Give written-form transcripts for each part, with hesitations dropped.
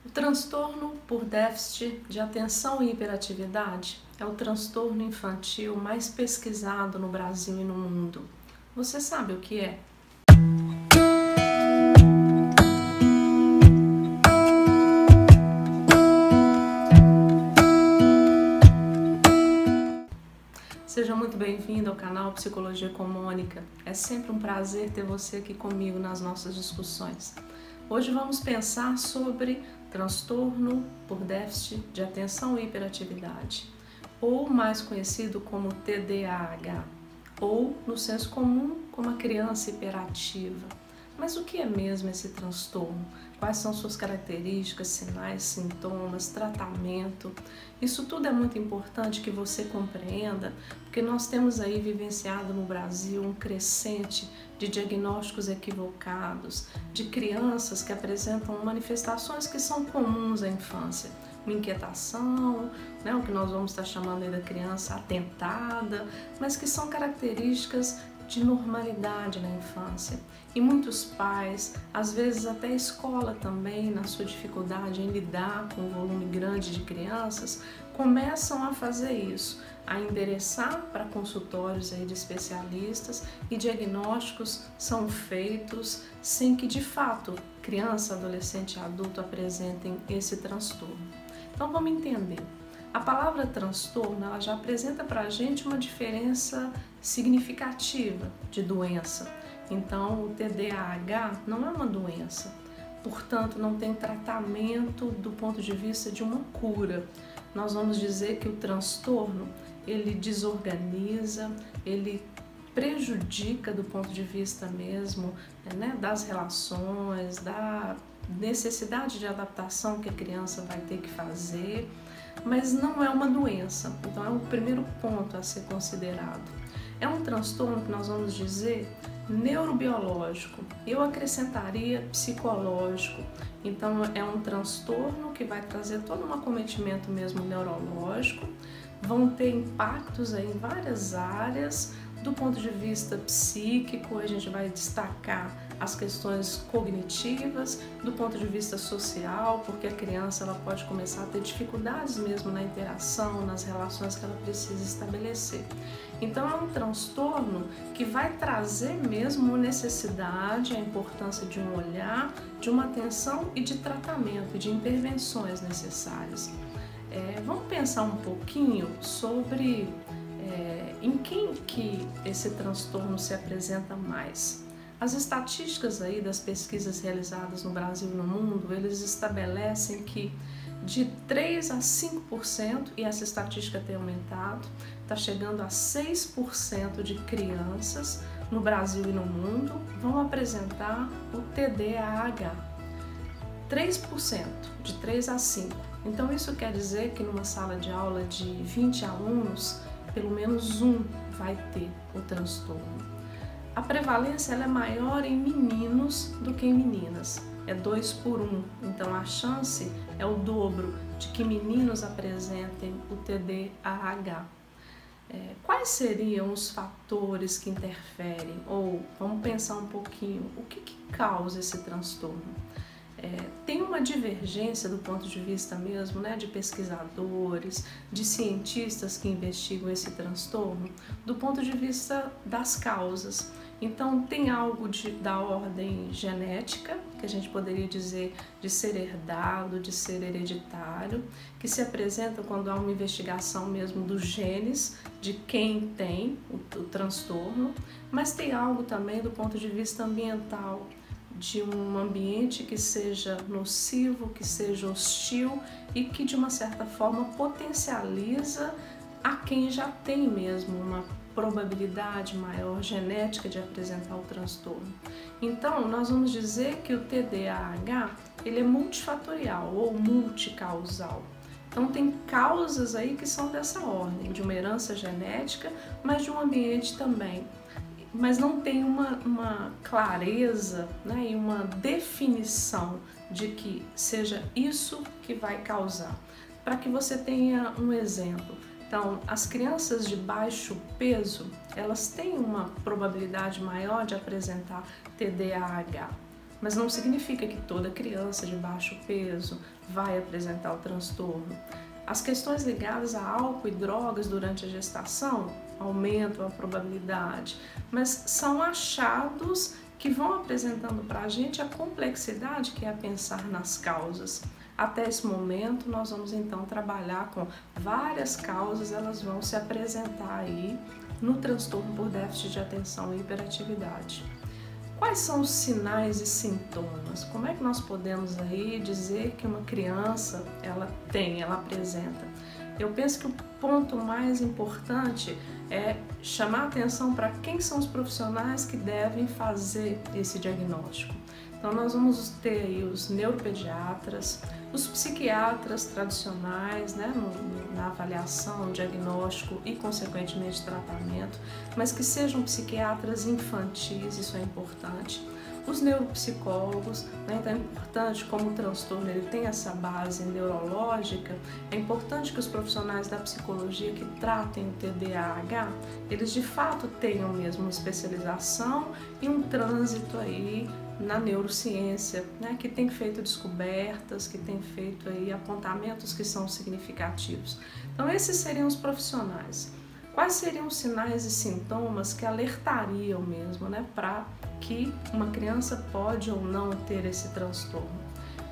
O transtorno por déficit de atenção e hiperatividade é o transtorno infantil mais pesquisado no Brasil e no mundo. Você sabe o que é? Seja muito bem-vindo ao canal Psicologia com Mônica. É sempre um prazer ter você aqui comigo nas nossas discussões. Hoje vamos pensar sobre transtorno por déficit de atenção e hiperatividade, ou mais conhecido como TDAH, ou no senso comum como a criança hiperativa. Mas o que é mesmo esse transtorno? Quais são suas características, sinais, sintomas, tratamento? Isso tudo é muito importante que você compreenda, porque nós temos aí vivenciado no Brasil um crescente de diagnósticos equivocados, de crianças que apresentam manifestações que são comuns à infância. Uma inquietação, o que nós vamos estar chamando aí da criança atentada, mas que são características de normalidade na infância. E muitos pais, às vezes até a escola também, na sua dificuldade em lidar com um volume grande de crianças, começam a fazer isso, a endereçar para consultórios aí de especialistas e diagnósticos são feitos sem que de fato criança, adolescente e adulto apresentem esse transtorno. Então vamos entender. A palavra transtorno ela já apresenta para a gente uma diferença significativa de doença. Então, o TDAH não é uma doença, portanto, não tem tratamento do ponto de vista de uma cura. Nós vamos dizer que o transtorno ele desorganiza, ele prejudica do ponto de vista mesmo das relações, da necessidade de adaptação que a criança vai ter que fazer, mas não é uma doença. Então é o primeiro ponto a ser considerado. É um transtorno que nós vamos dizer neurobiológico. Eu acrescentaria psicológico. Então é um transtorno que vai trazer todo um acometimento mesmo neurológico. Vão ter impactos aí em várias áreas. Do ponto de vista psíquico, a gente vai destacar as questões cognitivas, do ponto de vista social, porque a criança ela pode começar a ter dificuldades mesmo na interação, nas relações que ela precisa estabelecer. Então é um transtorno que vai trazer mesmo a necessidade, a importância de um olhar, de uma atenção e de tratamento e de intervenções necessárias. Vamos pensar um pouquinho sobre em quem que esse transtorno se apresenta mais. As estatísticas aí das pesquisas realizadas no Brasil e no mundo, eles estabelecem que de 3 a 5%, e essa estatística tem aumentado, está chegando a 6% de crianças no Brasil e no mundo vão apresentar o TDAH. 3%, de 3 a 5%. Então isso quer dizer que numa sala de aula de 20 alunos, pelo menos um vai ter o transtorno. A prevalência ela é maior em meninos do que em meninas, é 2 por 1, então a chance é o dobro de que meninos apresentem o TDAH. Quais seriam os fatores que interferem? Ou vamos pensar um pouquinho, o que causa esse transtorno? Tem uma divergência do ponto de vista mesmo de pesquisadores, de cientistas que investigam esse transtorno, do ponto de vista das causas. Então tem algo da ordem genética, que a gente poderia dizer de ser herdado, de ser hereditário, que se apresenta quando há uma investigação mesmo dos genes de quem tem o transtorno, mas tem algo também do ponto de vista ambiental, de um ambiente que seja nocivo, que seja hostil e que de uma certa forma potencializa a quem já tem mesmo uma probabilidade maior genética de apresentar o transtorno. Então, nós vamos dizer que o TDAH ele é multifatorial ou multicausal. Então, tem causas aí que são dessa ordem, de uma herança genética, mas de um ambiente também. Mas não tem uma clareza e uma definição de que seja isso que vai causar. Para que você tenha um exemplo, então as crianças de baixo peso, elas têm uma probabilidade maior de apresentar TDAH. mas não significa que toda criança de baixo peso vai apresentar o transtorno. As questões ligadas a álcool e drogas durante a gestação aumentam a probabilidade, mas são achados que vão apresentando para a gente a complexidade que é pensar nas causas. Até esse momento, nós vamos então trabalhar com várias causas, elas vão se apresentar aí no transtorno por déficit de atenção e hiperatividade. Quais são os sinais e sintomas? Como é que nós podemos aí dizer que uma criança ela apresenta? Eu penso que o ponto mais importante é chamar a atenção para quem são os profissionais que devem fazer esse diagnóstico. Então nós vamos ter aí os neuropediatras, os psiquiatras tradicionais, né, na avaliação, diagnóstico e consequentemente tratamento, mas que sejam psiquiatras infantis, isso é importante. Os neuropsicólogos, né, então é importante, como o transtorno ele tem essa base neurológica, é importante que os profissionais da psicologia que tratem o TDAH, eles de fato tenham mesmo uma especialização e um trânsito aí na neurociência, né, que tem feito descobertas, que tem feito aí apontamentos que são significativos. Então esses seriam os profissionais. Quais seriam os sinais e sintomas que alertariam mesmo, né, para que uma criança pode ou não ter esse transtorno?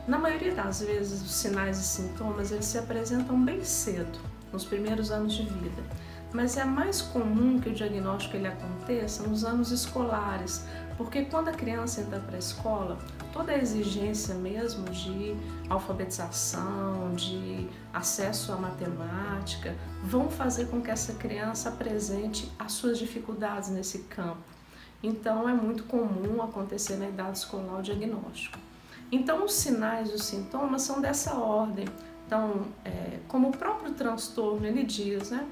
Na maioria das vezes, os sinais e sintomas eles se apresentam bem cedo, nos primeiros anos de vida, mas é mais comum que o diagnóstico ele aconteça nos anos escolares, porque quando a criança entra para a escola, toda a exigência mesmo de alfabetização, de acesso à matemática, vão fazer com que essa criança apresente as suas dificuldades nesse campo. Então é muito comum acontecer na idade escolar o diagnóstico. Então os sinais e os sintomas são dessa ordem. Então, como o próprio transtorno ele diz, né?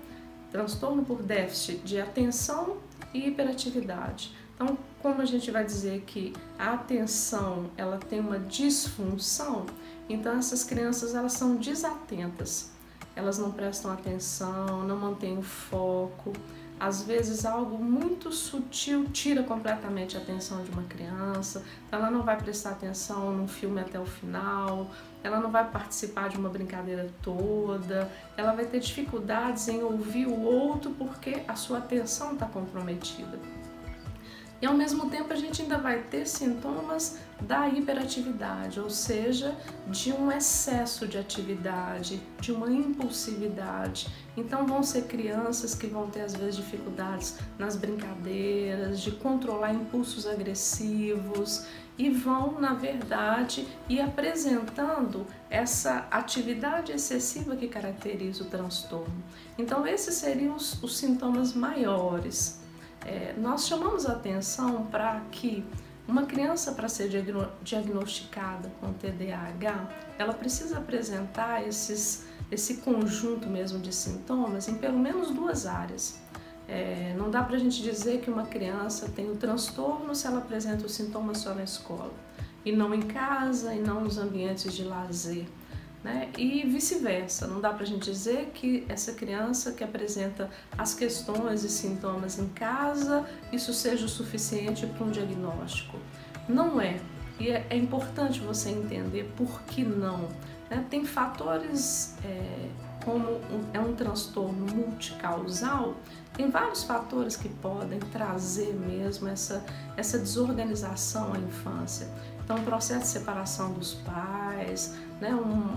Transtorno por déficit de atenção e hiperatividade. Então, como a gente vai dizer que a atenção ela tem uma disfunção, então essas crianças elas são desatentas, elas não prestam atenção, não mantêm o foco. Às vezes algo muito sutil tira completamente a atenção de uma criança, então ela não vai prestar atenção num filme até o final, ela não vai participar de uma brincadeira toda, ela vai ter dificuldades em ouvir o outro porque a sua atenção está comprometida. E ao mesmo tempo a gente ainda vai ter sintomas da hiperatividade, ou seja, de um excesso de atividade, de uma impulsividade. Então vão ser crianças que vão ter às vezes dificuldades nas brincadeiras, de controlar impulsos agressivos e vão, na verdade, ir apresentando essa atividade excessiva que caracteriza o transtorno. Então esses seriam os sintomas maiores. Nós chamamos a atenção para que uma criança, para ser diagnosticada com TDAH, ela precisa apresentar esse conjunto mesmo de sintomas em pelo menos duas áreas. Não dá para a gente dizer que uma criança tem o transtorno se ela apresenta os sintomas só na escola, e não em casa, e não nos ambientes de lazer. Né? E vice-versa, não dá para a gente dizer que essa criança que apresenta as questões e sintomas em casa, isso seja o suficiente para um diagnóstico. Não é, e é importante você entender por que não. Né? Tem fatores, como é um transtorno multicausal, tem vários fatores que podem trazer mesmo essa desorganização à infância. Então, o processo de separação dos pais, né,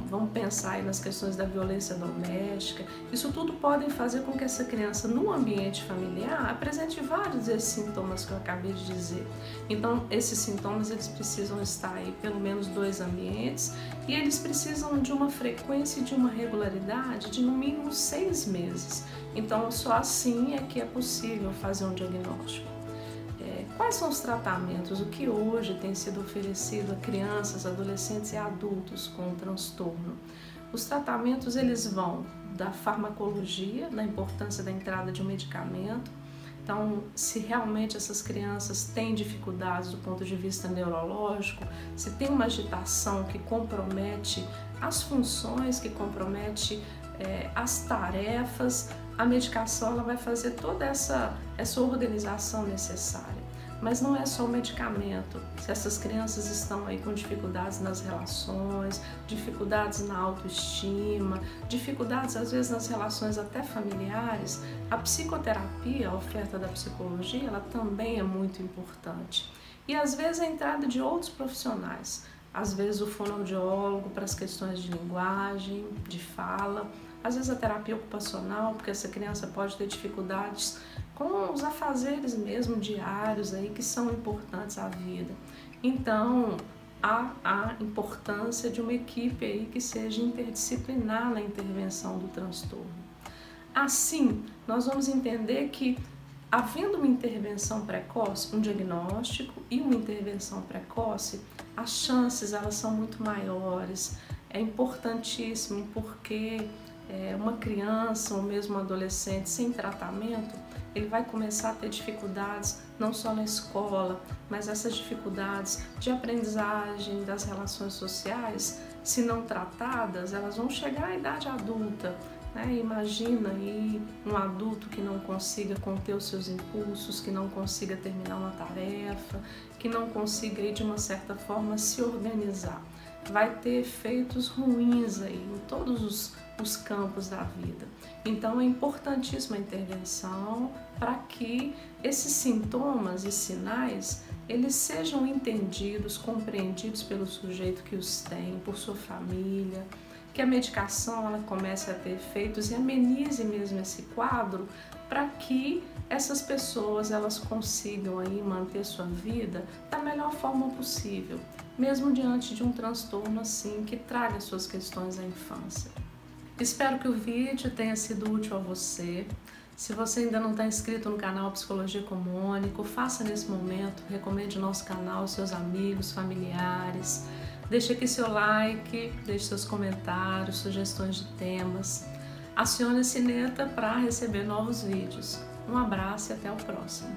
vamos pensar aí nas questões da violência doméstica, isso tudo pode fazer com que essa criança, no ambiente familiar, apresente vários desses sintomas que eu acabei de dizer. Então, esses sintomas, eles precisam estar em pelo menos 2 ambientes e eles precisam de uma frequência e de uma regularidade de no mínimo 6 meses. Então, só assim é que é possível fazer um diagnóstico. Quais são os tratamentos, o que hoje tem sido oferecido a crianças, adolescentes e adultos com o transtorno? Os tratamentos eles vão da farmacologia, na importância da entrada de um medicamento. Então, se realmente essas crianças têm dificuldades do ponto de vista neurológico, se tem uma agitação que compromete as funções, que compromete as tarefas, a medicação ela vai fazer toda essa organização necessária. Mas não é só o medicamento. Se essas crianças estão aí com dificuldades nas relações, dificuldades na autoestima, dificuldades às vezes nas relações até familiares, a psicoterapia, a oferta da psicologia, ela também é muito importante. E às vezes a entrada de outros profissionais, às vezes o fonoaudiólogo para as questões de linguagem, de fala, às vezes a terapia ocupacional, porque essa criança pode ter dificuldades com os afazeres mesmo diários aí que são importantes à vida. Então, há a importância de uma equipe aí que seja interdisciplinar na intervenção do transtorno. Assim, nós vamos entender que, havendo uma intervenção precoce, um diagnóstico e uma intervenção precoce, as chances elas são muito maiores. É importantíssimo porque uma criança ou mesmo um adolescente sem tratamento, ele vai começar a ter dificuldades não só na escola, mas essas dificuldades de aprendizagem das relações sociais, se não tratadas, elas vão chegar à idade adulta. Imagina aí um adulto que não consiga conter os seus impulsos, que não consiga terminar uma tarefa, que não consiga aí, de uma certa forma se organizar. Vai ter efeitos ruins aí em todos os campos da vida. Então é importantíssima a intervenção para que esses sintomas e sinais eles sejam entendidos, compreendidos pelo sujeito que os tem, por sua família, que a medicação ela comece a ter efeitos e amenize mesmo esse quadro para que essas pessoas elas consigam aí manter sua vida da melhor forma possível, mesmo diante de um transtorno assim que traga suas questões à infância. Espero que o vídeo tenha sido útil a você. Se você ainda não está inscrito no canal Psicologia com Mônica, faça nesse momento, recomende o nosso canal aos seus amigos, familiares. Deixe aqui seu like, deixe seus comentários, sugestões de temas. Acione a sineta para receber novos vídeos. Um abraço e até o próximo.